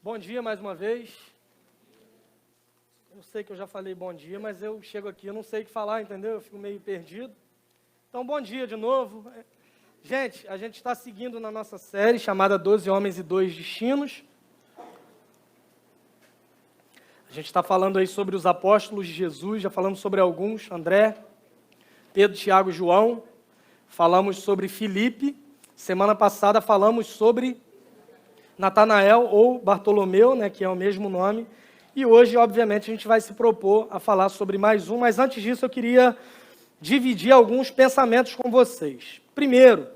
Bom dia mais uma vez. Eu sei que eu já falei bom dia, mas eu chego aqui, eu não sei o que falar, entendeu? Eu fico meio perdido. Então, bom dia de novo. Gente, a gente está seguindo na nossa série chamada 12 Homens e 2 Destinos. A gente está falando aí sobre os apóstolos de Jesus, já falamos sobre alguns, André, Pedro, Tiago e João. Falamos sobre Filipe. Semana passada falamos sobre Natanael ou Bartolomeu, né, que é o mesmo nome. E hoje, obviamente, a gente vai se propor a falar sobre mais um, mas antes disso eu queria dividir alguns pensamentos com vocês. Primeiro,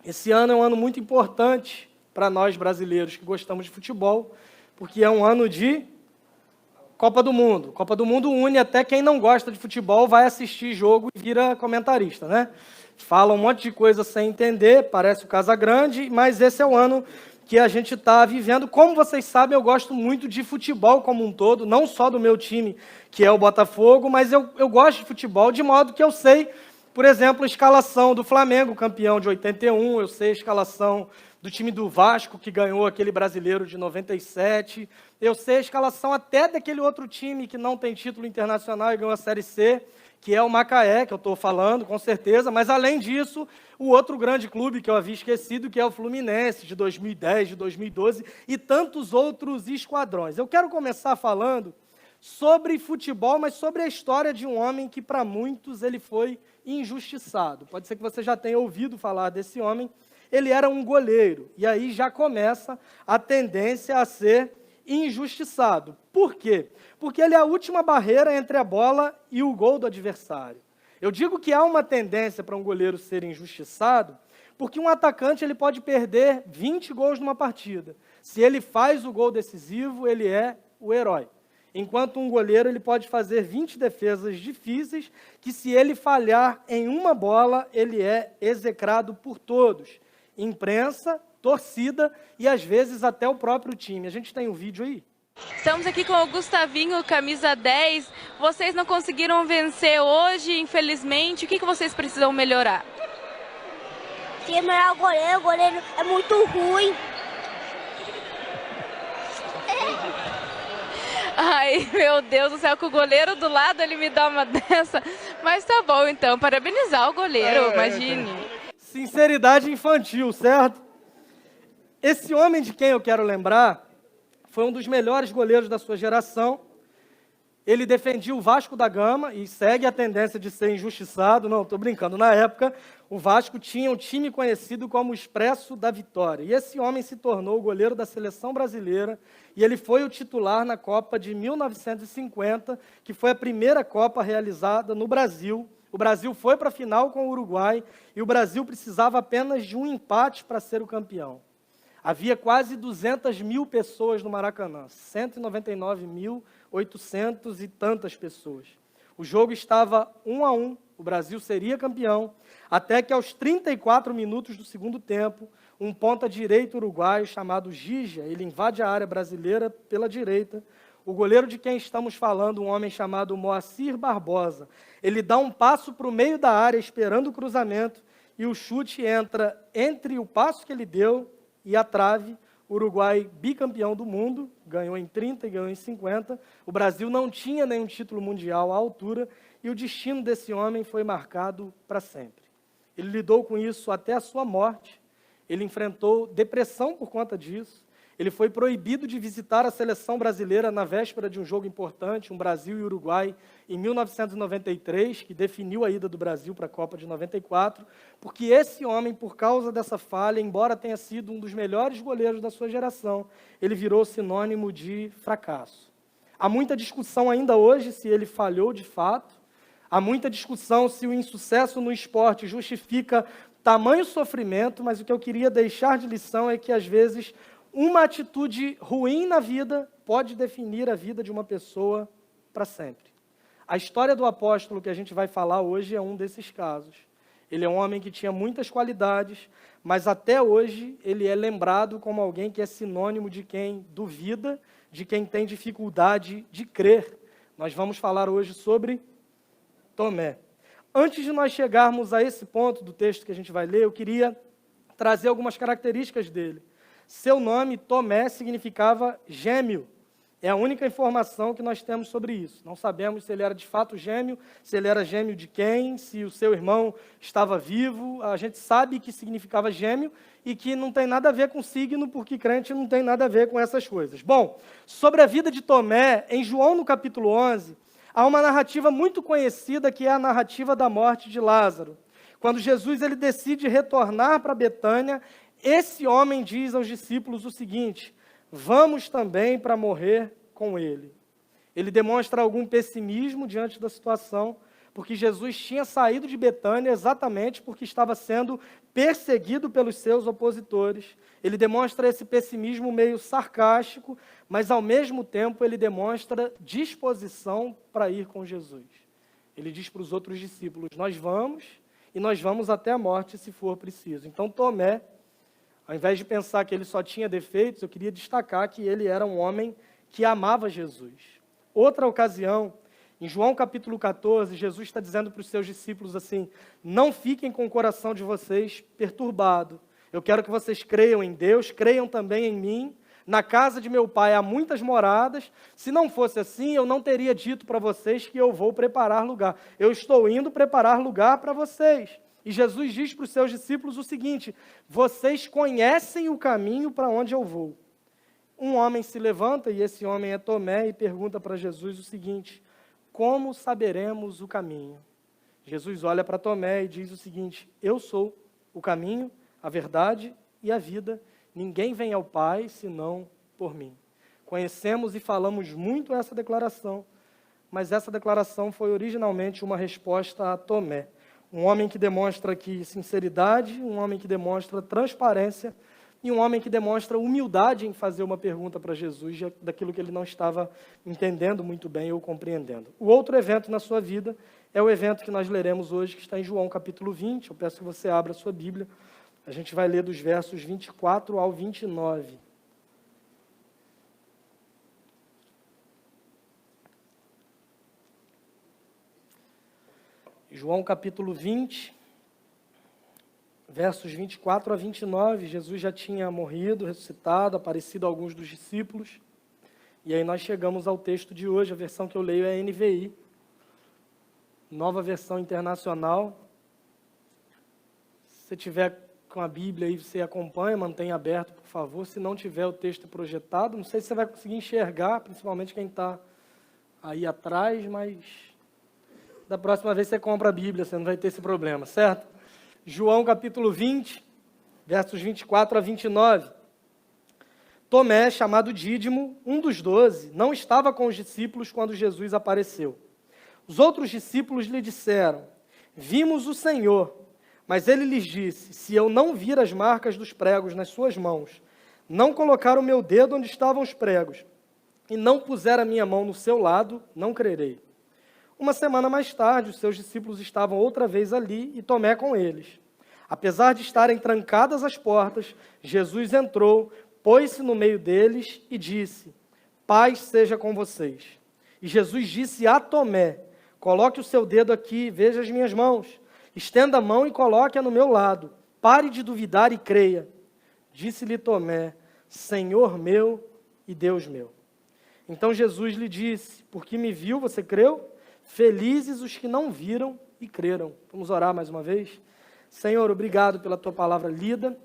esse ano é um ano muito importante para nós brasileiros que gostamos de futebol, porque é um ano de Copa do Mundo. Copa do Mundo une até quem não gosta de futebol, vai assistir jogo e vira comentarista, né? Fala um monte de coisa sem entender, parece o Casagrande, mas esse é o ano que a gente está vivendo. Como vocês sabem, eu gosto muito de futebol como um todo, não só do meu time, que é o Botafogo, mas eu gosto de futebol, de modo que eu sei, por exemplo, a escalação do Flamengo, campeão de 81, eu sei a escalação do time do Vasco, que ganhou aquele brasileiro de 97, eu sei a escalação até daquele outro time que não tem título internacional e ganhou a Série C, que é o Macaé, que eu estou falando, com certeza, mas além disso, o outro grande clube que eu havia esquecido, que é o Fluminense, de 2010, de 2012, e tantos outros esquadrões. Eu quero começar falando sobre futebol, mas sobre a história de um homem que, para muitos, ele foi injustiçado. Pode ser que você já tenha ouvido falar desse homem. Ele era um goleiro, e aí já começa a tendência a ser injustiçado. Por quê? Porque ele é a última barreira entre a bola e o gol do adversário. Eu digo que há uma tendência para um goleiro ser injustiçado, porque um atacante ele pode perder 20 gols numa partida. Se ele faz o gol decisivo, ele é o herói. Enquanto um goleiro ele pode fazer 20 defesas difíceis, que se ele falhar em uma bola, ele é execrado por todos. Imprensa, torcida e às vezes até o próprio time. A gente tem um vídeo aí? Estamos aqui com o Gustavinho, camisa 10. Vocês não conseguiram vencer hoje, infelizmente. O que vocês precisam melhorar? Tem que melhorar o goleiro é muito ruim. Ai, meu Deus do céu, com o goleiro do lado ele me dá uma dessa. Mas tá bom, então, parabenizar o goleiro, imagine. Sinceridade infantil, certo? Esse homem de quem eu quero lembrar foi um dos melhores goleiros da sua geração. Ele defendia o Vasco da Gama e segue a tendência de ser injustiçado. Não, estou brincando. Na época, o Vasco tinha um time conhecido como Expresso da Vitória. E esse homem se tornou o goleiro da seleção brasileira e ele foi o titular na Copa de 1950, que foi a primeira Copa realizada no Brasil. O Brasil foi para a final com o Uruguai e o Brasil precisava apenas de um empate para ser o campeão. Havia quase 200 mil pessoas no Maracanã, 199.800 e tantas pessoas. O jogo estava 1-1, o Brasil seria campeão, até que aos 34 minutos do segundo tempo, um ponta-direita uruguaio chamado Gigia, ele invade a área brasileira pela direita. O goleiro de quem estamos falando, um homem chamado Moacir Barbosa, ele dá um passo para o meio da área esperando o cruzamento e o chute entra entre o passo que ele deu e a trave. O Uruguai, bicampeão do mundo, ganhou em 30 e ganhou em 50. O Brasil não tinha nenhum título mundial à altura e o destino desse homem foi marcado para sempre. Ele lidou com isso até a sua morte. Ele enfrentou depressão por conta disso. Ele foi proibido de visitar a seleção brasileira na véspera de um jogo importante, um Brasil e Uruguai, em 1993, que definiu a ida do Brasil para a Copa de 94, porque esse homem, por causa dessa falha, embora tenha sido um dos melhores goleiros da sua geração, ele virou sinônimo de fracasso. Há muita discussão ainda hoje se ele falhou de fato, há muita discussão se o insucesso no esporte justifica tamanho sofrimento, mas o que eu queria deixar de lição é que, às vezes, uma atitude ruim na vida pode definir a vida de uma pessoa para sempre. A história do apóstolo que a gente vai falar hoje é um desses casos. Ele é um homem que tinha muitas qualidades, mas até hoje ele é lembrado como alguém que é sinônimo de quem duvida, de quem tem dificuldade de crer. Nós vamos falar hoje sobre Tomé. Antes de nós chegarmos a esse ponto do texto que a gente vai ler, eu queria trazer algumas características dele. Seu nome, Tomé, significava gêmeo. É a única informação que nós temos sobre isso. Não sabemos se ele era de fato gêmeo, se ele era gêmeo de quem, se o seu irmão estava vivo. A gente sabe que significava gêmeo e que não tem nada a ver com signo, porque crente não tem nada a ver com essas coisas. Bom, sobre a vida de Tomé, em João no capítulo 11, há uma narrativa muito conhecida que é a narrativa da morte de Lázaro. Quando Jesus ele decide retornar para Betânia, esse homem diz aos discípulos o seguinte: vamos também para morrer com ele. Ele demonstra algum pessimismo diante da situação, porque Jesus tinha saído de Betânia exatamente porque estava sendo perseguido pelos seus opositores. Ele demonstra esse pessimismo meio sarcástico, mas ao mesmo tempo ele demonstra disposição para ir com Jesus. Ele diz para os outros discípulos: nós vamos e nós vamos até a morte se for preciso. Então Tomé, ao invés de pensar que ele só tinha defeitos, eu queria destacar que ele era um homem que amava Jesus. Outra ocasião, em João capítulo 14, Jesus está dizendo para os seus discípulos assim: não fiquem com o coração de vocês perturbado. Eu quero que vocês creiam em Deus, creiam também em mim. Na casa de meu pai há muitas moradas. Se não fosse assim, eu não teria dito para vocês que eu vou preparar lugar. Eu estou indo preparar lugar para vocês. E Jesus diz para os seus discípulos o seguinte: vocês conhecem o caminho para onde eu vou. Um homem se levanta, e esse homem é Tomé, e pergunta para Jesus o seguinte: como saberemos o caminho? Jesus olha para Tomé e diz o seguinte: eu sou o caminho, a verdade e a vida. Ninguém vem ao Pai senão por mim. Conhecemos e falamos muito essa declaração, mas essa declaração foi originalmente uma resposta a Tomé. Um homem que demonstra aqui sinceridade, um homem que demonstra transparência e um homem que demonstra humildade em fazer uma pergunta para Jesus daquilo que ele não estava entendendo muito bem ou compreendendo. O outro evento na sua vida é o evento que nós leremos hoje, que está em João capítulo 20. Eu peço que você abra a sua Bíblia. A gente vai ler dos versos 24 ao 29. João capítulo 20, versos 24 a 29, Jesus já tinha morrido, ressuscitado, aparecido a alguns dos discípulos. E aí nós chegamos ao texto de hoje, a versão que eu leio é a NVI, Nova Versão Internacional. Se você tiver com a Bíblia aí, você acompanha, mantenha aberto, por favor. Se não tiver o texto projetado, não sei se você vai conseguir enxergar, principalmente quem está aí atrás, mas da próxima vez você compra a Bíblia, você não vai ter esse problema, certo? João capítulo 20, versos 24 a 29. Tomé, chamado Dídimo, um dos 12, não estava com os discípulos quando Jesus apareceu. Os outros discípulos lhe disseram: vimos o Senhor. Mas ele lhes disse: se eu não vir as marcas dos pregos nas suas mãos, não colocar o meu dedo onde estavam os pregos, e não puser a minha mão no seu lado, não crerei. Uma semana mais tarde, os seus discípulos estavam outra vez ali e Tomé com eles. Apesar de estarem trancadas as portas, Jesus entrou, pôs-se no meio deles e disse: paz seja com vocês. E Jesus disse a Tomé: coloque o seu dedo aqui e veja as minhas mãos. Estenda a mão e coloque-a no meu lado. Pare de duvidar e creia. Disse-lhe Tomé: Senhor meu e Deus meu. Então Jesus lhe disse: porque me viu, você creu? Felizes os que não viram e creram. Vamos orar mais uma vez? Senhor, obrigado pela tua palavra lida.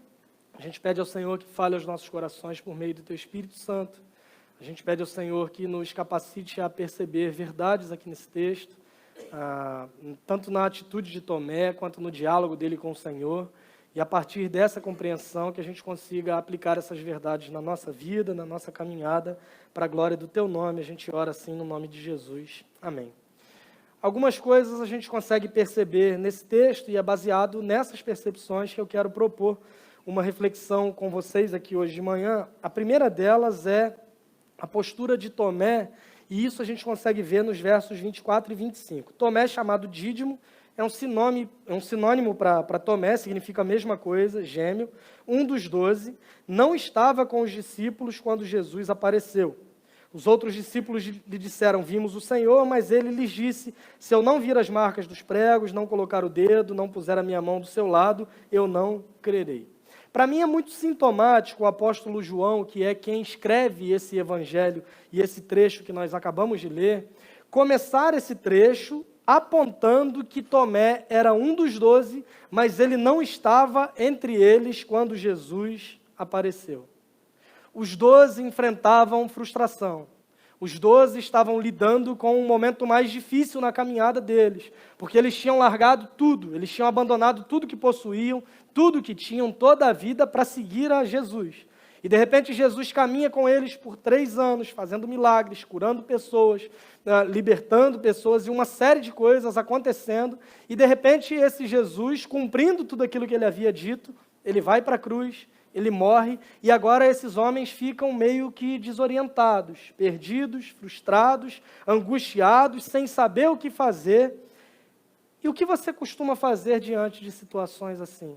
A gente pede ao Senhor que fale aos nossos corações por meio do teu Espírito Santo. A gente pede ao Senhor que nos capacite a perceber verdades aqui nesse texto, tanto na atitude de Tomé, quanto no diálogo dele com o Senhor. E a partir dessa compreensão que a gente consiga aplicar essas verdades na nossa vida, na nossa caminhada, para a glória do teu nome. A gente ora assim no nome de Jesus. Amém. Algumas coisas a gente consegue perceber nesse texto e é baseado nessas percepções que eu quero propor uma reflexão com vocês aqui hoje de manhã. A primeira delas é a postura de Tomé, e isso a gente consegue ver nos versos 24 e 25. Tomé, chamado Dídimo, é um sinônimo para Tomé, significa a mesma coisa, gêmeo. Um dos 12, não estava com os discípulos quando Jesus apareceu. Os outros discípulos lhe disseram: vimos o Senhor, mas ele lhes disse: se eu não vir as marcas dos pregos, não colocar o dedo, não puser a minha mão do seu lado, eu não crerei. Para mim é muito sintomático o apóstolo João, que é quem escreve esse evangelho e esse trecho que nós acabamos de ler, começar esse trecho apontando que Tomé era um dos 12, mas ele não estava entre eles quando Jesus apareceu. Os 12 enfrentavam frustração. Os 12 estavam lidando com um momento mais difícil na caminhada deles, porque eles tinham largado tudo, eles tinham abandonado tudo que possuíam, tudo que tinham, toda a vida para seguir a Jesus. E de repente Jesus caminha com eles por 3 anos, fazendo milagres, curando pessoas, libertando pessoas e uma série de coisas acontecendo. E de repente esse Jesus, cumprindo tudo aquilo que ele havia dito, ele vai para a cruz, ele morre, e agora esses homens ficam meio que desorientados, perdidos, frustrados, angustiados, sem saber o que fazer. E o que você costuma fazer diante de situações assim?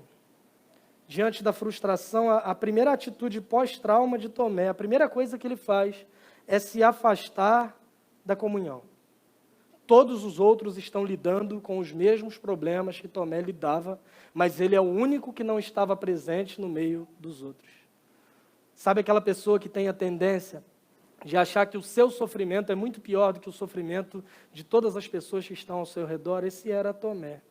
Diante da frustração, a primeira atitude pós-trauma de Tomé, a primeira coisa que ele faz é se afastar da comunhão. Todos os outros estão lidando com os mesmos problemas que Tomé lidava, mas ele é o único que não estava presente no meio dos outros. Sabe aquela pessoa que tem a tendência de achar que o seu sofrimento é muito pior do que o sofrimento de todas as pessoas que estão ao seu redor? Esse era Tomé.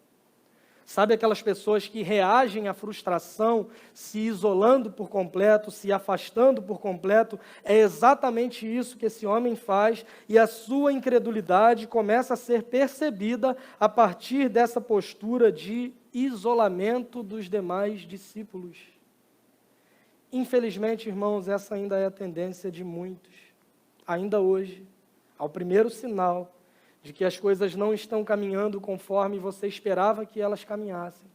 Sabe aquelas pessoas que reagem à frustração se isolando por completo, se afastando por completo? É exatamente isso que esse homem faz, e a sua incredulidade começa a ser percebida a partir dessa postura de isolamento dos demais discípulos. Infelizmente, irmãos, essa ainda é a tendência de muitos. Ainda hoje, ao primeiro sinal de que as coisas não estão caminhando conforme você esperava que elas caminhassem,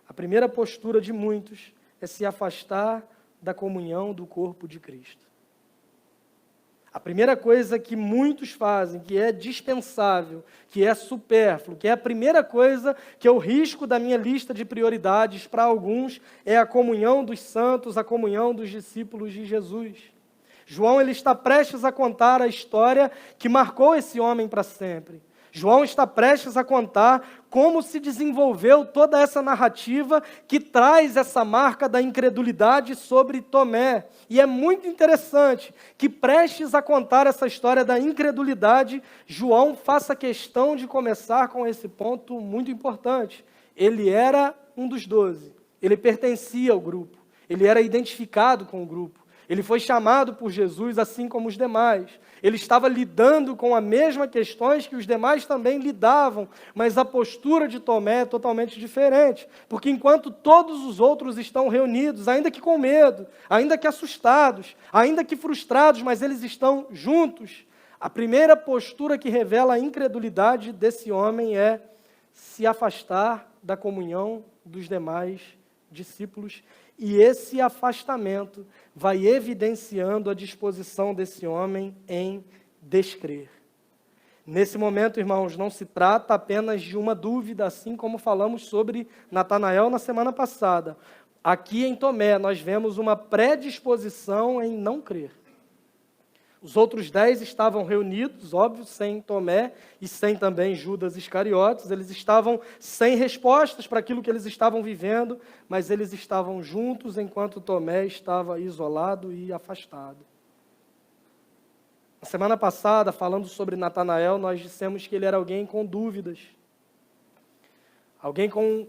a primeira postura de muitos é se afastar da comunhão do corpo de Cristo. A primeira coisa que muitos fazem, que é dispensável, que é supérfluo, que é a primeira coisa que eu risco da minha lista de prioridades para alguns, é a comunhão dos santos, a comunhão dos discípulos de Jesus. João ele está prestes a contar a história que marcou esse homem para sempre. João está prestes a contar como se desenvolveu toda essa narrativa que traz essa marca da incredulidade sobre Tomé. E é muito interessante que, prestes a contar essa história da incredulidade, João faça questão de começar com esse ponto muito importante. Ele era um dos 12, ele pertencia ao grupo, ele era identificado com o grupo. Ele foi chamado por Jesus, assim como os demais. Ele estava lidando com as mesmas questões que os demais também lidavam, mas a postura de Tomé é totalmente diferente, porque enquanto todos os outros estão reunidos, ainda que com medo, ainda que assustados, ainda que frustrados, mas eles estão juntos, a primeira postura que revela a incredulidade desse homem é se afastar da comunhão dos demais discípulos. E esse afastamento vai evidenciando a disposição desse homem em descrer. Nesse momento, irmãos, não se trata apenas de uma dúvida, assim como falamos sobre Natanael na semana passada. Aqui em Tomé, nós vemos uma predisposição em não crer. Os outros 10 estavam reunidos, óbvio, sem Tomé e sem também Judas Iscariotes. Eles estavam sem respostas para aquilo que eles estavam vivendo, mas eles estavam juntos enquanto Tomé estava isolado e afastado. Na semana passada, falando sobre Natanael, nós dissemos que ele era alguém com dúvidas. Alguém com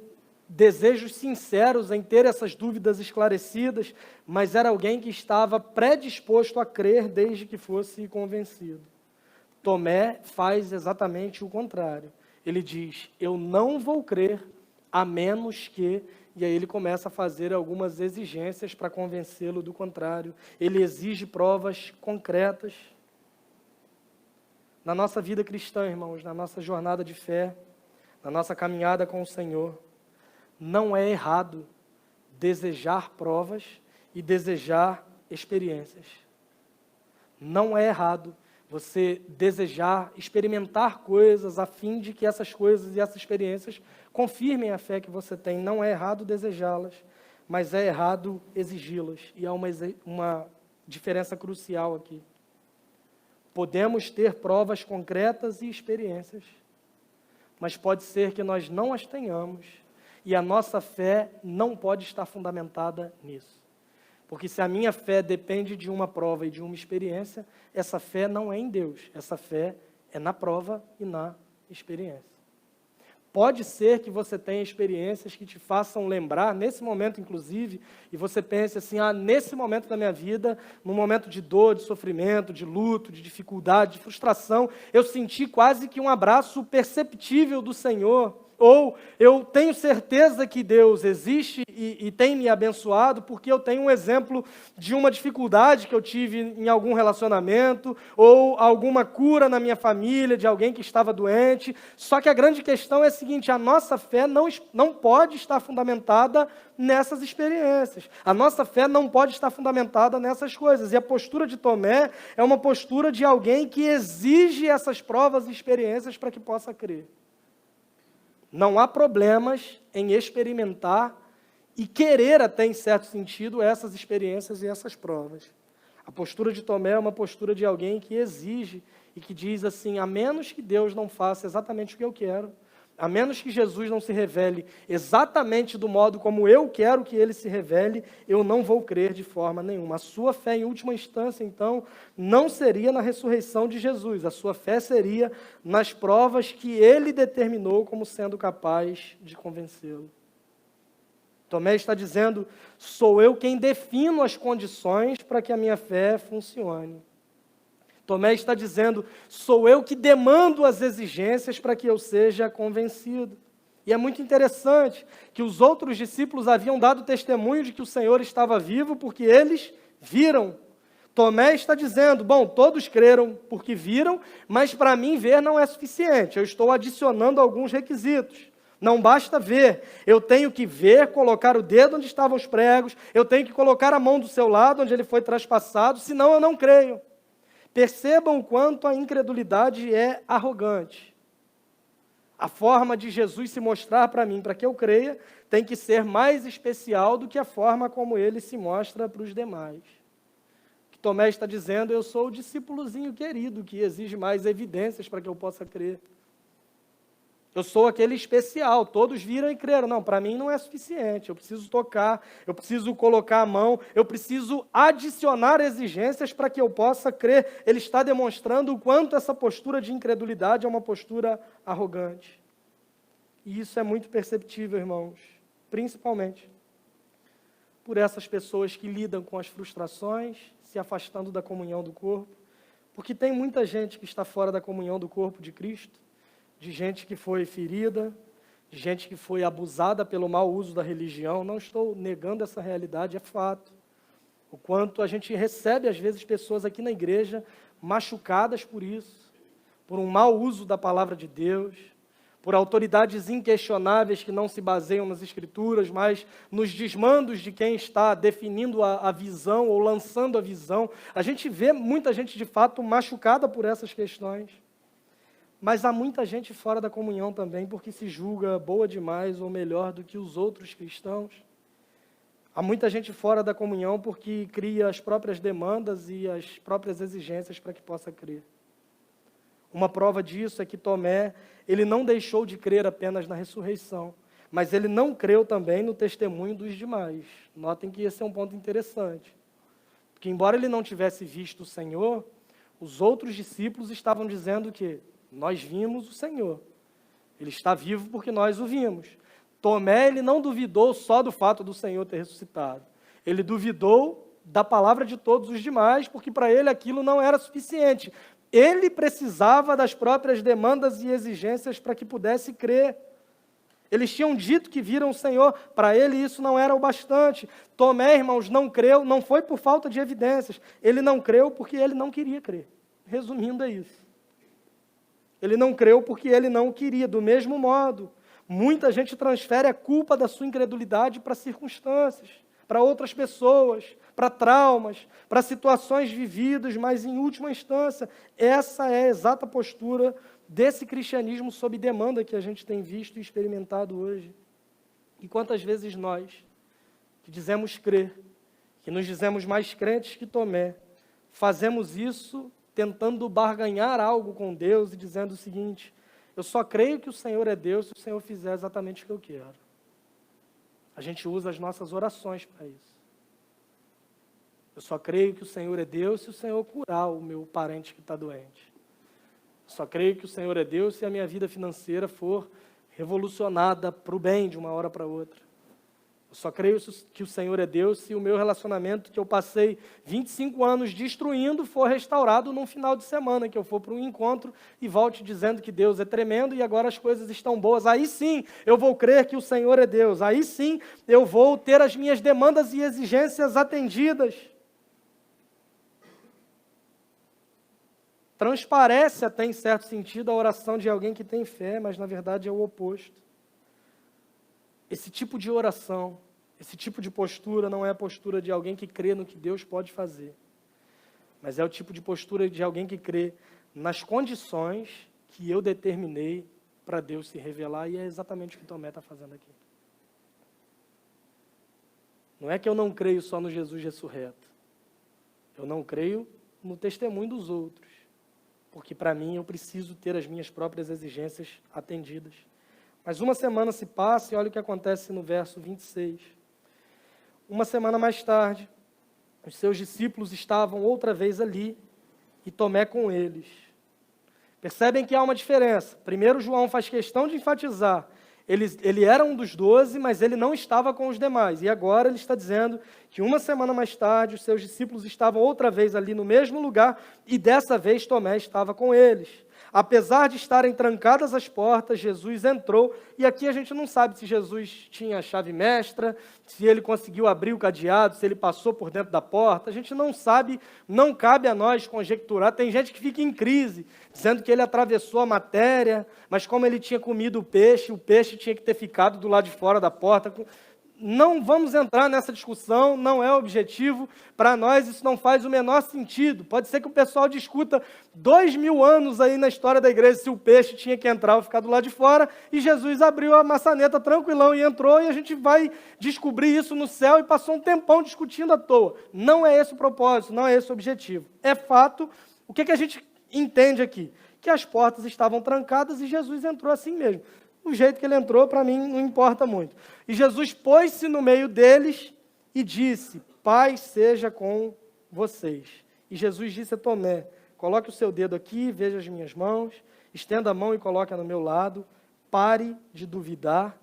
desejos sinceros em ter essas dúvidas esclarecidas, mas era alguém que estava predisposto a crer desde que fosse convencido. Tomé faz exatamente o contrário. Ele diz, eu não vou crer a menos que... E aí ele começa a fazer algumas exigências para convencê-lo do contrário. Ele exige provas concretas. Na nossa vida cristã, irmãos, na nossa jornada de fé, na nossa caminhada com o Senhor, não é errado desejar provas e desejar experiências. Não é errado você desejar experimentar coisas a fim de que essas coisas e essas experiências confirmem a fé que você tem. Não é errado desejá-las, mas é errado exigi-las. E há uma diferença crucial aqui. Podemos ter provas concretas e experiências, mas pode ser que nós não as tenhamos. e a nossa fé não pode estar fundamentada nisso. Porque se a minha fé depende de uma prova e de uma experiência, essa fé não é em Deus, essa fé é na prova e na experiência. Pode ser que você tenha experiências que te façam lembrar, nesse momento inclusive, e você pense assim, nesse momento da minha vida, num momento de dor, de sofrimento, de luto, de dificuldade, de frustração, eu senti quase que um abraço perceptível do Senhor. Ou eu tenho certeza que Deus existe e tem me abençoado porque eu tenho um exemplo de uma dificuldade que eu tive em algum relacionamento, ou alguma cura na minha família, de alguém que estava doente. Só que a grande questão é a seguinte, a nossa fé não pode estar fundamentada nessas experiências. A nossa fé não pode estar fundamentada nessas coisas. E a postura de Tomé é uma postura de alguém que exige essas provas e experiências para que possa crer. Não há problemas em experimentar e querer até, em certo sentido, essas experiências e essas provas. A postura de Tomé é uma postura de alguém que exige e que diz assim, a menos que Deus não faça exatamente o que eu quero, a menos que Jesus não se revele exatamente do modo como eu quero que ele se revele, eu não vou crer de forma nenhuma. A sua fé, em última instância, então, não seria na ressurreição de Jesus. A sua fé seria nas provas que ele determinou como sendo capaz de convencê-lo. Tomé está dizendo, sou eu quem defino as condições para que a minha fé funcione. Tomé está dizendo, sou eu que demando as exigências para que eu seja convencido. E é muito interessante que os outros discípulos haviam dado testemunho de que o Senhor estava vivo porque eles viram. Tomé está dizendo, todos creram porque viram, mas para mim ver não é suficiente, eu estou adicionando alguns requisitos. Não basta ver, eu tenho que ver, colocar o dedo onde estavam os pregos, eu tenho que colocar a mão do seu lado onde ele foi traspassado, senão eu não creio. Percebam o quanto a incredulidade é arrogante. A forma de Jesus se mostrar para mim, para que eu creia, tem que ser mais especial do que a forma como ele se mostra para os demais. O que Tomé está dizendo, eu sou o discípulozinho querido, que exige mais evidências para que eu possa crer. Eu sou aquele especial, todos viram e creram. Não, para mim não é suficiente, eu preciso tocar, eu preciso colocar a mão, eu preciso adicionar exigências para que eu possa crer. Ele está demonstrando o quanto essa postura de incredulidade é uma postura arrogante. E isso é muito perceptível, irmãos, principalmente por essas pessoas que lidam com as frustrações, se afastando da comunhão do corpo, porque tem muita gente que está fora da comunhão do corpo de Cristo, de gente que foi ferida, de gente que foi abusada pelo mau uso da religião. Não estou negando essa realidade, é fato. O quanto a gente recebe, às vezes, pessoas aqui na igreja machucadas por isso, por um mau uso da palavra de Deus, por autoridades inquestionáveis que não se baseiam nas Escrituras, mas nos desmandos de quem está definindo a visão ou lançando a visão. A gente vê muita gente, de fato, machucada por essas questões. Mas há muita gente fora da comunhão também, porque se julga boa demais ou melhor do que os outros cristãos. Há muita gente fora da comunhão porque cria as próprias demandas e as próprias exigências para que possa crer. Uma prova disso é que Tomé, ele não deixou de crer apenas na ressurreição, mas ele não creu também no testemunho dos demais. Notem que esse é um ponto interessante. Porque embora ele não tivesse visto o Senhor, os outros discípulos estavam dizendo que nós vimos o Senhor. Ele está vivo porque nós o vimos. Tomé, ele não duvidou só do fato do Senhor ter ressuscitado. Ele duvidou da palavra de todos os demais, porque para ele aquilo não era suficiente. Ele precisava das próprias demandas e exigências para que pudesse crer. Eles tinham dito que viram o Senhor, para ele isso não era o bastante. Tomé, irmãos, não creu, não foi por falta de evidências. Ele não creu porque ele não queria crer. Resumindo, é isso. Ele não creu porque ele não queria. Do mesmo modo, muita gente transfere a culpa da sua incredulidade para circunstâncias, para outras pessoas, para traumas, para situações vividas, mas em última instância, essa é a exata postura desse cristianismo sob demanda que a gente tem visto e experimentado hoje. E quantas vezes nós, que dizemos crer, que nos dizemos mais crentes que Tomé, fazemos isso tentando barganhar algo com Deus e dizendo o seguinte, eu só creio que o Senhor é Deus se o Senhor fizer exatamente o que eu quero. a gente usa as nossas orações para isso. Eu só creio que o Senhor é Deus se o Senhor curar o meu parente que está doente. Eu só creio que o Senhor é Deus se a minha vida financeira for revolucionada para o bem de uma hora para outra. Eu só creio que o Senhor é Deus se o meu relacionamento que eu passei 25 anos destruindo for restaurado num final de semana, que eu for para um encontro e volte dizendo que Deus é tremendo e agora as coisas estão boas. Aí sim eu vou crer que o Senhor é Deus. Aí sim eu vou ter as minhas demandas e exigências atendidas. Transparece até em certo sentido a oração de alguém que tem fé, mas na verdade é o oposto. Esse tipo de oração, esse tipo de postura não é a postura de alguém que crê no que Deus pode fazer, mas é o tipo de postura de alguém que crê nas condições que eu determinei para Deus se revelar, e é exatamente o que Tomé está fazendo aqui. Não é que eu não creio só no Jesus ressurreto, eu não creio no testemunho dos outros, porque para mim eu preciso ter as minhas próprias exigências atendidas. Mas uma semana se passa e olha o que acontece no verso 26. Uma semana mais tarde, os seus discípulos estavam outra vez ali e Tomé com eles. Percebem que há uma diferença. Primeiro, João faz questão de enfatizar. Ele era um dos 12, mas ele não estava com os demais. E agora ele está dizendo que uma semana mais tarde, os seus discípulos estavam outra vez ali no mesmo lugar e dessa vez Tomé estava com eles. Apesar de estarem trancadas as portas, Jesus entrou, e aqui a gente não sabe se Jesus tinha a chave mestra, se ele conseguiu abrir o cadeado, se ele passou por dentro da porta, a gente não sabe, não cabe a nós conjecturar. Tem gente que fica em crise, dizendo que ele atravessou a matéria, mas como ele tinha comido o peixe tinha que ter ficado do lado de fora da porta. Não vamos entrar nessa discussão, não é objetivo, para nós isso não faz o menor sentido. Pode ser que o pessoal discuta 2000 anos aí na história da igreja se o peixe tinha que entrar ou ficar do lado de fora, e Jesus abriu a maçaneta tranquilão e entrou, e a gente vai descobrir isso no céu, e passou um tempão discutindo à toa. Não é esse o propósito, não é esse o objetivo. É fato, o que a gente entende aqui? Que as portas estavam trancadas e Jesus entrou assim mesmo. O jeito que ele entrou, para mim, não importa muito. E Jesus pôs-se no meio deles e disse: paz seja com vocês. E Jesus disse a Tomé: coloque o seu dedo aqui, veja as minhas mãos, estenda a mão e coloque no meu lado, pare de duvidar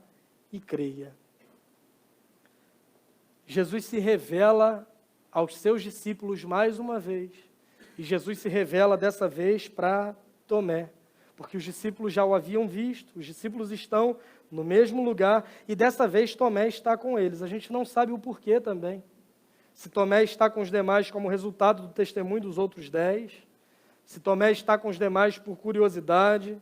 e creia. Jesus se revela aos seus discípulos mais uma vez. E Jesus se revela dessa vez para Tomé, porque os discípulos já o haviam visto, os discípulos estão no mesmo lugar, e dessa vez Tomé está com eles. A gente não sabe o porquê também. Se Tomé está com os demais como resultado do testemunho dos outros 10, se Tomé está com os demais por curiosidade,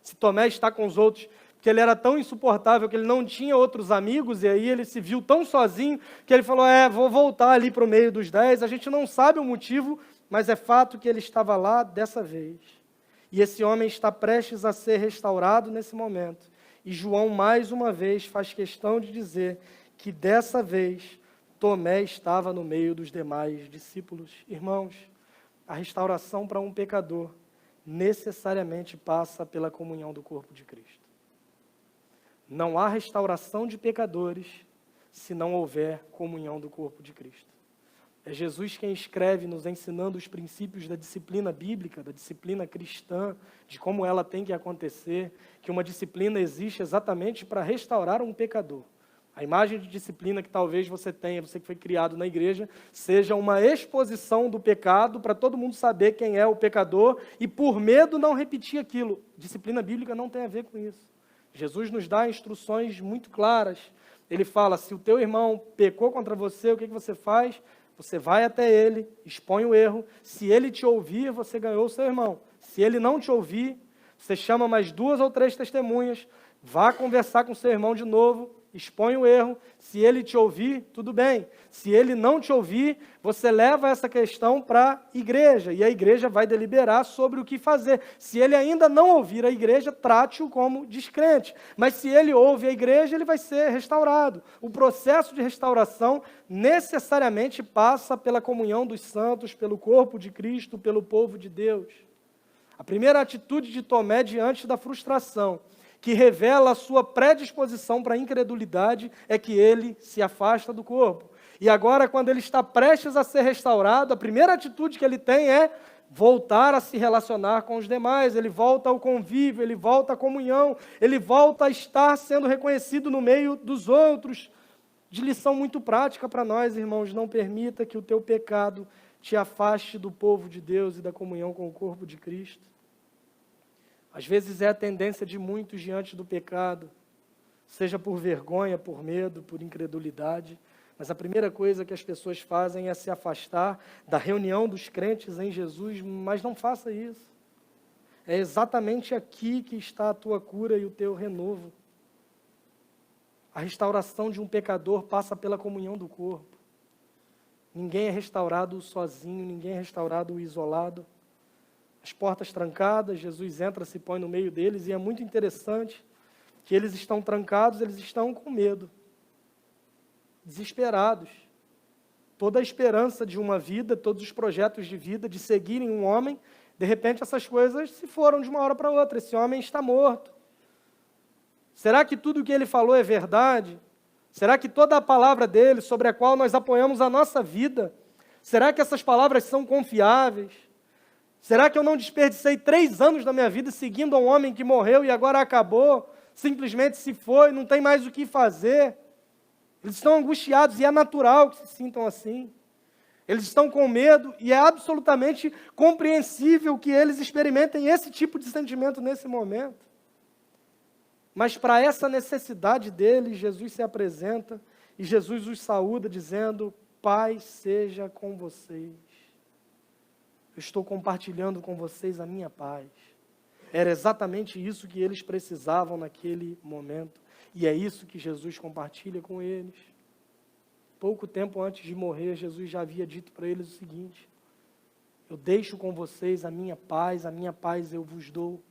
se Tomé está com os outros porque ele era tão insuportável que ele não tinha outros amigos, e aí ele se viu tão sozinho que ele falou: vou voltar ali para o meio dos 10. A gente não sabe o motivo, mas é fato que ele estava lá dessa vez. E esse homem está prestes a ser restaurado nesse momento. E João, mais uma vez, faz questão de dizer que dessa vez Tomé estava no meio dos demais discípulos. Irmãos, a restauração para um pecador necessariamente passa pela comunhão do corpo de Cristo. Não há restauração de pecadores se não houver comunhão do corpo de Cristo. É Jesus quem escreve nos ensinando os princípios da disciplina bíblica, da disciplina cristã, de como ela tem que acontecer, que uma disciplina existe exatamente para restaurar um pecador. A imagem de disciplina que talvez você tenha, você que foi criado na igreja, seja uma exposição do pecado para todo mundo saber quem é o pecador e por medo não repetir aquilo. Disciplina bíblica não tem a ver com isso. Jesus nos dá instruções muito claras. Ele fala: se o teu irmão pecou contra você, o que você faz? Você vai até ele, expõe o erro. Se ele te ouvir, você ganhou o seu irmão. Se ele não te ouvir, você chama mais 2 ou 3 testemunhas, vá conversar com seu irmão de novo, expõe o erro. Se ele te ouvir, tudo bem. Se ele não te ouvir, você leva essa questão para a igreja, e a igreja vai deliberar sobre o que fazer. Se ele ainda não ouvir a igreja, trate-o como descrente. Mas se ele ouve a igreja, ele vai ser restaurado. O processo de restauração necessariamente passa pela comunhão dos santos, pelo corpo de Cristo, pelo povo de Deus. A primeira atitude de Tomé diante da frustração que revela a sua predisposição para a incredulidade, é que ele se afasta do corpo. E agora, quando ele está prestes a ser restaurado, a primeira atitude que ele tem é voltar a se relacionar com os demais, ele volta ao convívio, ele volta à comunhão, ele volta a estar sendo reconhecido no meio dos outros. De lição muito prática para nós, irmãos, não permita que o teu pecado te afaste do povo de Deus e da comunhão com o corpo de Cristo. Às vezes é a tendência de muitos diante do pecado, seja por vergonha, por medo, por incredulidade, mas a primeira coisa que as pessoas fazem é se afastar da reunião dos crentes em Jesus, mas não faça isso. É exatamente aqui que está a tua cura e o teu renovo. A restauração de um pecador passa pela comunhão do corpo. Ninguém é restaurado sozinho, ninguém é restaurado isolado. As portas trancadas, Jesus entra, se põe no meio deles, e é muito interessante que eles estão trancados, eles estão com medo, desesperados. Toda a esperança de uma vida, todos os projetos de vida, de seguirem um homem, de repente essas coisas se foram de uma hora para outra. Esse homem está morto. Será que tudo o que ele falou é verdade? Será que toda a palavra dele, sobre a qual nós apoiamos a nossa vida, será que essas palavras são confiáveis? Será que eu não desperdicei 3 anos da minha vida seguindo um homem que morreu e agora acabou, simplesmente se foi, não tem mais o que fazer? Eles estão angustiados e é natural que se sintam assim. Eles estão com medo e é absolutamente compreensível que eles experimentem esse tipo de sentimento nesse momento. Mas para essa necessidade deles, Jesus se apresenta e Jesus os saúda dizendo: paz seja com vocês. Eu estou compartilhando com vocês a minha paz. Era exatamente isso que eles precisavam naquele momento. E é isso que Jesus compartilha com eles. Pouco tempo antes de morrer, Jesus já havia dito para eles o seguinte: eu deixo com vocês a minha paz eu vos dou.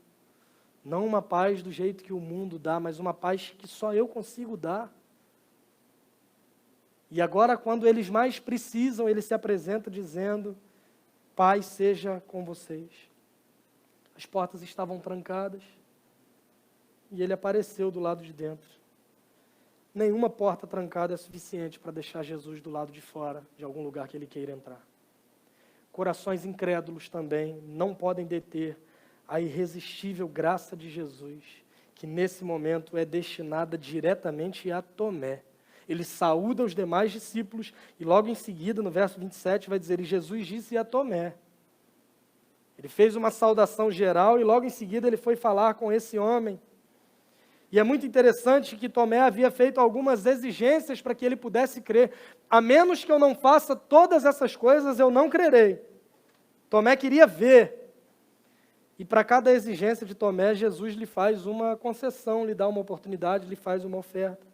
Não uma paz do jeito que o mundo dá, mas uma paz que só eu consigo dar. E agora, quando eles mais precisam, ele se apresenta dizendo: paz seja com vocês. As portas estavam trancadas e ele apareceu do lado de dentro. Nenhuma porta trancada é suficiente para deixar Jesus do lado de fora, de algum lugar que ele queira entrar. Corações incrédulos também não podem deter a irresistível graça de Jesus, que nesse momento é destinada diretamente a Tomé. Ele saúda os demais discípulos e logo em seguida, no verso 27, vai dizer: e Jesus disse a Tomé. Ele fez uma saudação geral e logo em seguida ele foi falar com esse homem. E é muito interessante que Tomé havia feito algumas exigências para que ele pudesse crer. A menos que eu não faça todas essas coisas, eu não crerei. Tomé queria ver. E para cada exigência de Tomé, Jesus lhe faz uma concessão, lhe dá uma oportunidade, lhe faz uma oferta.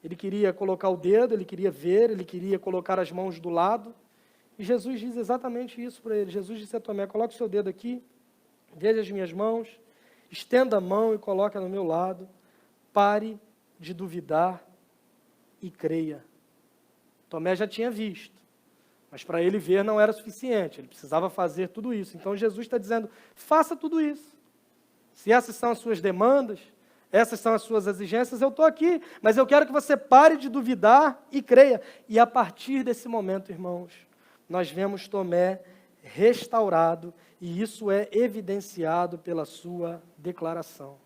Ele queria colocar o dedo, ele queria ver, ele queria colocar as mãos do lado. E Jesus diz exatamente isso para ele. Jesus disse a Tomé: coloque o seu dedo aqui, veja as minhas mãos, estenda a mão e coloque no meu lado. Pare de duvidar e creia. Tomé já tinha visto. Mas para ele ver não era suficiente, ele precisava fazer tudo isso. Então Jesus está dizendo: faça tudo isso. Se essas são as suas demandas, essas são as suas exigências, eu estou aqui, mas eu quero que você pare de duvidar e creia. E a partir desse momento, irmãos, nós vemos Tomé restaurado, e isso é evidenciado pela sua declaração.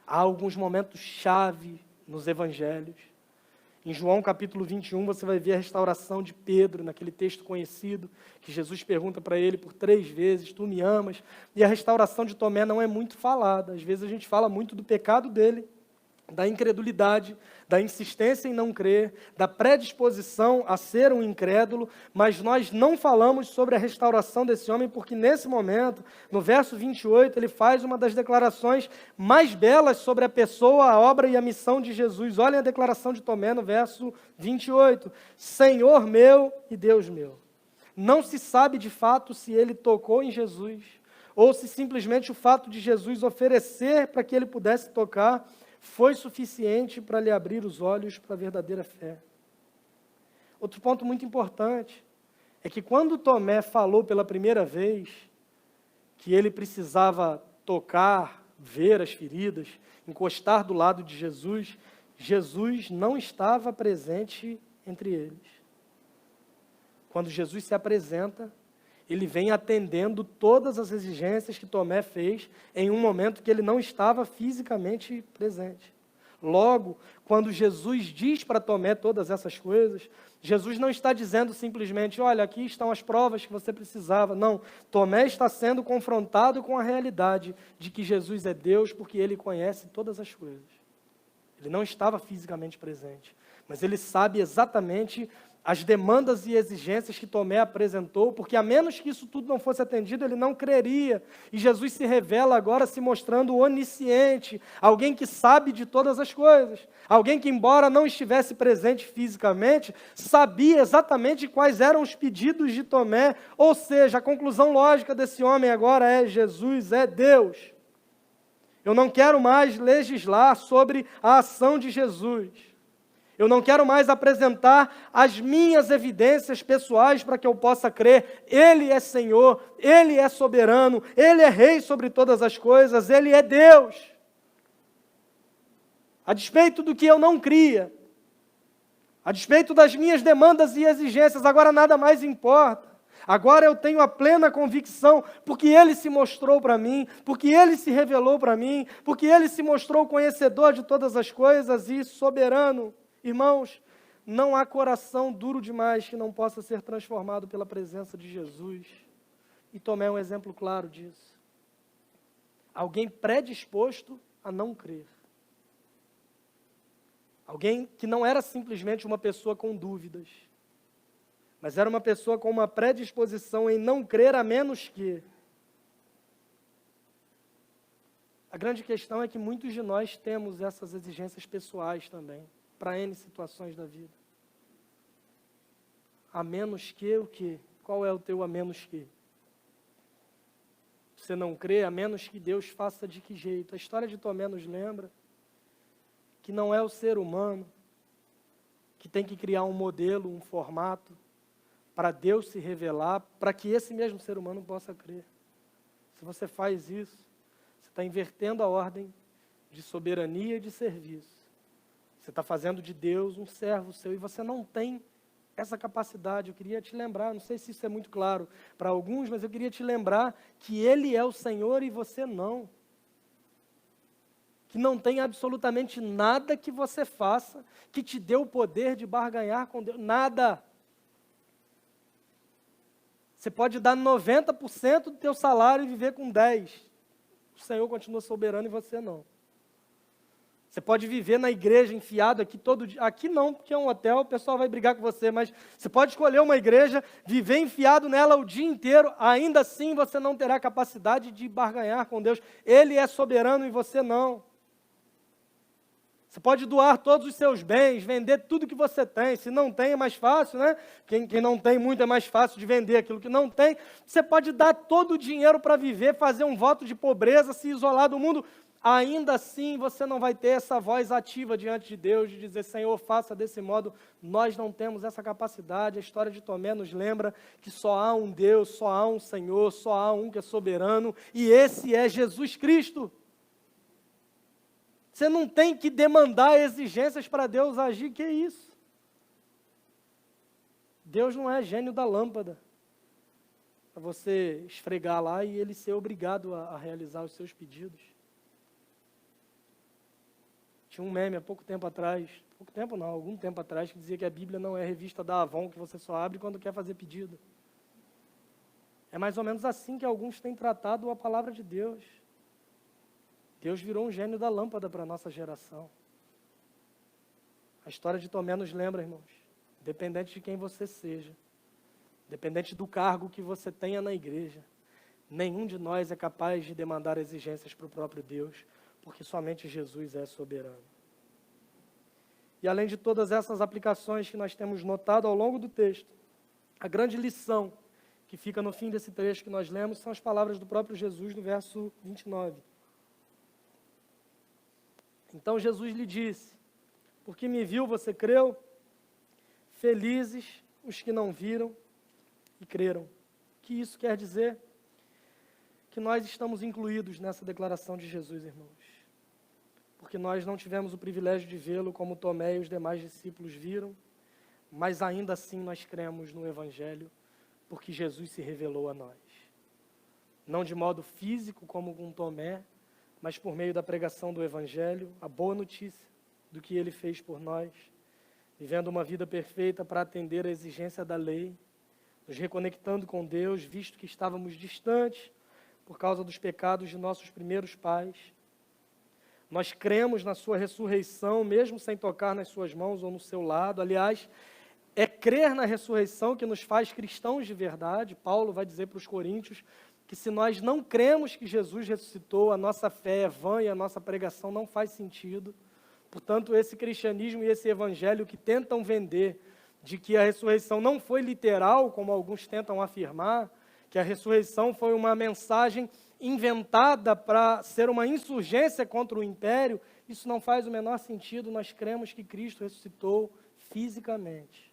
Há alguns momentos-chave nos evangelhos. Em João capítulo 21, você vai ver a restauração de Pedro, naquele texto conhecido, que Jesus pergunta para ele por 3 vezes: tu me amas? E a restauração de Tomé não é muito falada. Às vezes a gente fala muito do pecado dele, da incredulidade, da insistência em não crer, da predisposição a ser um incrédulo, mas nós não falamos sobre a restauração desse homem, porque nesse momento, no verso 28, ele faz uma das declarações mais belas sobre a pessoa, a obra e a missão de Jesus. Olhem a declaração de Tomé no verso 28. Senhor meu e Deus meu. Não se sabe de fato se ele tocou em Jesus, ou se simplesmente o fato de Jesus oferecer para que ele pudesse tocar foi suficiente para lhe abrir os olhos para a verdadeira fé. Outro ponto muito importante é que quando Tomé falou pela primeira vez que ele precisava tocar ver as feridas, encostar do lado de Jesus, Jesus não estava presente entre eles. Quando Jesus se apresenta, ele vem atendendo todas as exigências que Tomé fez em um momento que ele não estava fisicamente presente. Logo, quando Jesus diz para Tomé todas essas coisas, Jesus não está dizendo simplesmente, olha, aqui estão as provas que você precisava. Não, Tomé está sendo confrontado com a realidade de que Jesus é Deus porque ele conhece todas as coisas. Ele não estava fisicamente presente, mas ele sabe exatamente as demandas e exigências que Tomé apresentou, porque a menos que isso tudo não fosse atendido, ele não creria. E Jesus se revela agora se mostrando onisciente, alguém que sabe de todas as coisas, alguém que, embora não estivesse presente fisicamente, sabia exatamente quais eram os pedidos de Tomé, ou seja, a conclusão lógica desse homem agora é: Jesus é Deus. Eu não quero mais legislar sobre a ação de Jesus. Eu não quero mais apresentar as minhas evidências pessoais para que eu possa crer. Ele é Senhor, Ele é soberano, Ele é Rei sobre todas as coisas, Ele é Deus. A despeito do que eu não cria, a despeito das minhas demandas e exigências, agora nada mais importa. Agora eu tenho a plena convicção, porque Ele se mostrou para mim, porque Ele se revelou para mim, porque Ele se mostrou conhecedor de todas as coisas e soberano. Irmãos, não há coração duro demais que não possa ser transformado pela presença de Jesus. E Tomé é um exemplo claro disso. Alguém predisposto a não crer. Alguém que não era simplesmente uma pessoa com dúvidas, mas era uma pessoa com uma predisposição em não crer a menos que. A grande questão é que muitos de nós temos essas exigências pessoais também, para N situações da vida. A menos que o quê? Qual é o teu a menos que? Você não crê, a menos que Deus faça de que jeito? A história de Tomé nos lembra que não é o ser humano que tem que criar um modelo, um formato, para Deus se revelar, para que esse mesmo ser humano possa crer. Se você faz isso, você está invertendo a ordem de soberania e de serviço. Você está fazendo de Deus um servo seu e você não tem essa capacidade. Eu queria te lembrar, não sei se isso é muito claro para alguns, mas eu queria te lembrar que Ele é o Senhor e você não. Que não tem absolutamente nada que você faça que te dê o poder de barganhar com Deus. Nada. Você pode dar 90% do teu salário e viver com 10%. O Senhor continua soberano e você não. Você pode viver na igreja enfiado aqui todo dia. Aqui não, porque é um hotel, o pessoal vai brigar com você, mas você pode escolher uma igreja, viver enfiado nela o dia inteiro, ainda assim você não terá capacidade de barganhar com Deus. Ele é soberano e você não. Você pode doar todos os seus bens, vender tudo que você tem. Se não tem, é mais fácil, né? Quem não tem muito é mais fácil de vender aquilo que não tem. Você pode dar todo o dinheiro para viver, fazer um voto de pobreza, se isolar do mundo. Ainda assim, você não vai ter essa voz ativa diante de Deus, de dizer, Senhor, faça desse modo. Nós não temos essa capacidade. A história de Tomé nos lembra que só há um Deus, só há um Senhor, só há um que é soberano, e esse é Jesus Cristo. Você não tem que demandar exigências para Deus agir, que isso? Deus não é gênio da lâmpada, para você esfregar lá e ele ser obrigado a realizar os seus pedidos. Tinha um meme há pouco tempo atrás, algum tempo atrás, que dizia que a Bíblia não é revista da Avon, que você só abre quando quer fazer pedido. É mais ou menos assim que alguns têm tratado a palavra de Deus. Deus virou um gênio da lâmpada para a nossa geração. A história de Tomé nos lembra, irmãos, independente de quem você seja, independente do cargo que você tenha na igreja, nenhum de nós é capaz de demandar exigências para o próprio Deus, porque somente Jesus é soberano. E além de todas essas aplicações que nós temos notado ao longo do texto, a grande lição que fica no fim desse trecho que nós lemos são as palavras do próprio Jesus no verso 29. Então Jesus lhe disse, porque me viu, você creu? Felizes os que não viram e creram. O que isso quer dizer? Porque nós estamos incluídos nessa declaração de Jesus, irmãos. Porque nós não tivemos o privilégio de vê-lo como Tomé e os demais discípulos viram, mas ainda assim nós cremos no Evangelho, porque Jesus se revelou a nós. Não de modo físico, como com Tomé, mas por meio da pregação do Evangelho, a boa notícia do que ele fez por nós, vivendo uma vida perfeita para atender à exigência da lei, nos reconectando com Deus, visto que estávamos distantes por causa dos pecados de nossos primeiros pais. Nós cremos na sua ressurreição, mesmo sem tocar nas suas mãos ou no seu lado. Aliás, é crer na ressurreição que nos faz cristãos de verdade. Paulo vai dizer para os coríntios que se nós não cremos que Jesus ressuscitou, a nossa fé é vã e a nossa pregação não faz sentido. Portanto, esse cristianismo e esse evangelho que tentam vender de que a ressurreição não foi literal, como alguns tentam afirmar, que a ressurreição foi uma mensagem inventada para ser uma insurgência contra o império, isso não faz o menor sentido. Nós cremos que Cristo ressuscitou fisicamente.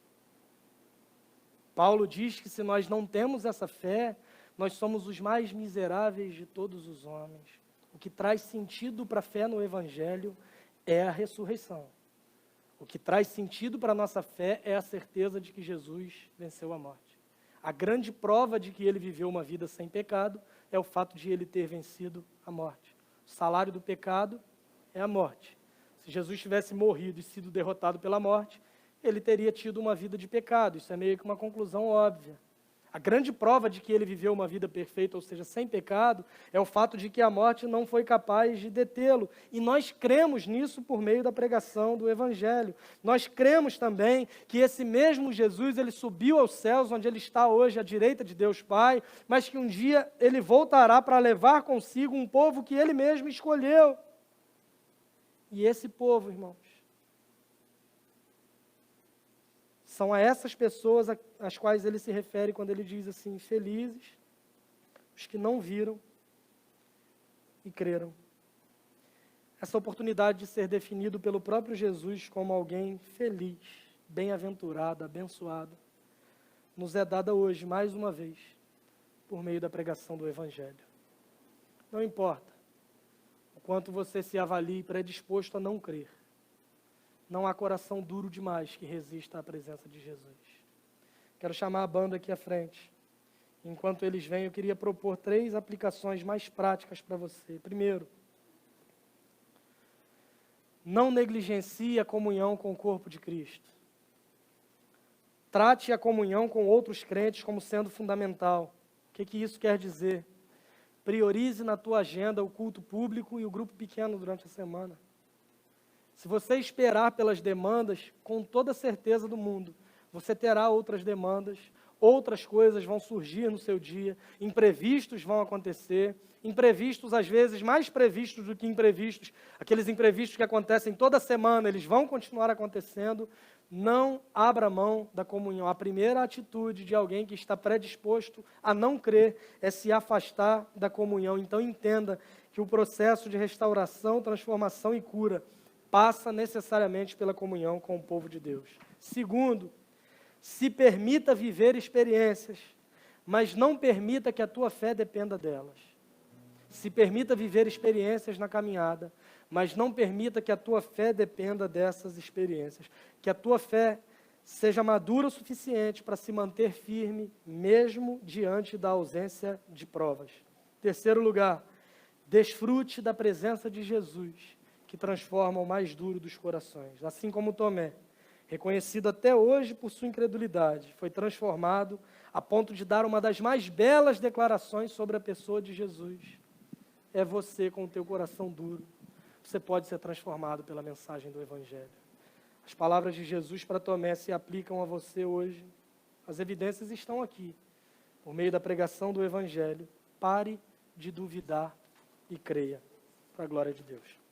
Paulo diz que se nós não temos essa fé, nós somos os mais miseráveis de todos os homens. O que traz sentido para a fé no Evangelho é a ressurreição. O que traz sentido para a nossa fé é a certeza de que Jesus venceu a morte. A grande prova de que ele viveu uma vida sem pecado é o fato de ele ter vencido a morte. O salário do pecado é a morte. Se Jesus tivesse morrido e sido derrotado pela morte, ele teria tido uma vida de pecado. Isso é meio que uma conclusão óbvia. A grande prova de que ele viveu uma vida perfeita, ou seja, sem pecado, é o fato de que a morte não foi capaz de detê-lo. E nós cremos nisso por meio da pregação do Evangelho. Nós cremos também que esse mesmo Jesus, ele subiu aos céus, onde ele está hoje à direita de Deus Pai, mas que um dia ele voltará para levar consigo um povo que ele mesmo escolheu. E esse povo, irmãos, são a essas pessoas às quais ele se refere quando ele diz assim: felizes os que não viram e creram. Essa oportunidade de ser definido pelo próprio Jesus como alguém feliz, bem-aventurado, abençoado, nos é dada hoje, mais uma vez, por meio da pregação do Evangelho. Não importa o quanto você se avalie predisposto a não crer, não há coração duro demais que resista à presença de Jesus. Quero chamar a banda aqui à frente. Enquanto eles vêm, eu queria propor 3 aplicações mais práticas para você. Primeiro, não negligencie a comunhão com o corpo de Cristo. Trate a comunhão com outros crentes como sendo fundamental. O que isso quer dizer? Priorize na tua agenda o culto público e o grupo pequeno durante a semana. Se você esperar pelas demandas, com toda a certeza do mundo, você terá outras demandas, outras coisas vão surgir no seu dia, imprevistos vão acontecer, imprevistos às vezes mais previstos do que imprevistos, aqueles imprevistos que acontecem toda semana, eles vão continuar acontecendo. Não abra mão da comunhão. A primeira atitude de alguém que está predisposto a não crer é se afastar da comunhão. Então entenda que o processo de restauração, transformação e cura passa necessariamente pela comunhão com o povo de Deus. Segundo, se permita viver experiências, mas não permita que a tua fé dependa delas. Se permita viver experiências na caminhada, mas não permita que a tua fé dependa dessas experiências. Que a tua fé seja madura o suficiente para se manter firme, mesmo diante da ausência de provas. Terceiro lugar, desfrute da presença de Jesus, que transforma o mais duro dos corações. Assim como Tomé, reconhecido até hoje por sua incredulidade, foi transformado a ponto de dar uma das mais belas declarações sobre a pessoa de Jesus. É você com o teu coração duro. Você pode ser transformado pela mensagem do Evangelho. As palavras de Jesus para Tomé se aplicam a você hoje. As evidências estão aqui. Por meio da pregação do Evangelho, pare de duvidar e creia. Para a glória de Deus.